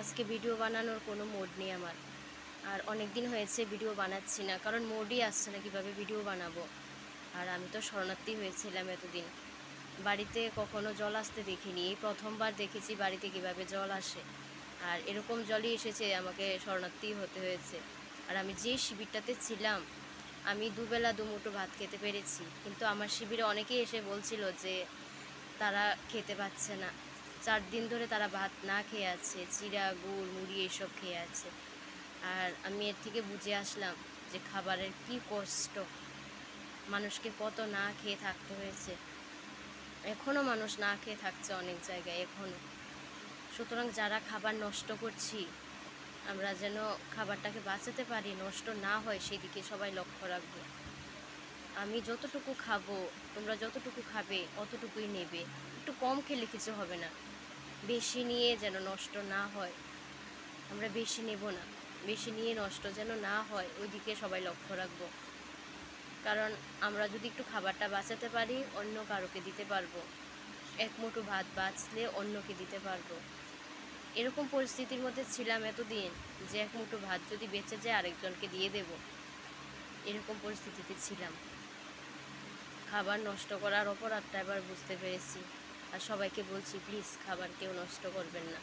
আজকে ভিডিও বানানোর কোনো মুড নেই আমার। আর অনেক দিন হয়েছে ভিডিও বানাচ্ছি না, কারণ মুডই আসছে না কীভাবে ভিডিও বানাবো। আর আমি তো শরণার্থী হয়েছিলাম এতদিন, বাড়িতে কখনো জল আসতে দেখিনি। এই প্রথমবার দেখেছি বাড়িতে কীভাবে জল আসে। আর এরকম জলই এসেছে, আমাকে শরণার্থী হতে হয়েছে। আর আমি যে শিবিরটাতে ছিলাম, আমি দুবেলা দুমুঠো ভাত খেতে পেরেছি, কিন্তু আমার শিবিরে অনেকেই এসে বলছিল যে তারা খেতে পাচ্ছে না। 4 দিন ধরে তারা ভাত না খেয়ে আছে, চিড়া গুড় মুড়ি এইসব খেয়ে আছে। আর আমি এর থেকে বুঝে আসলাম যে খাবারের কি কষ্ট, মানুষকে কত না খেয়ে থাকতে হয়েছে। এখনও মানুষ না খেয়ে থাকছে অনেক জায়গায় এখনও। সুতরাং যারা খাবার নষ্ট করছি, আমরা যেন খাবারটাকে বাঁচাতে পারি, নষ্ট না হয় সেদিকে সবাই লক্ষ্য রাখবো। আমি যতটুকু খাবো, তোমরা যতটুকু খাবে অতটুকুই নেবে। একটু কম খেলে কিছু হবে না, বেশি নিয়ে যেন নষ্ট না হয়। আমরা বেশি নেব না, বেশি নিয়ে নষ্ট যেন না হয়, ওইদিকে সবাই লক্ষ্য রাখবো। কারণ আমরা যদি একটু খাবারটা বাঁচাতে পারি, অন্য কারোকে দিতে পারবো। এক মুঠো ভাত বাঁচলে অন্যকে দিতে পারবো। এরকম পরিস্থিতির মধ্যে ছিলাম এতদিন যে এক মুঠো ভাত যদি বেঁচে যায় আরেকজনকে দিয়ে দেব, এরকম পরিস্থিতিতে ছিলাম। খাবার নষ্ট করার অপরাধটা এবার বুঝতে পেরেছি। আর সবাইকে বলছি, প্লিজ খাবার কেউ নষ্ট করবেন না।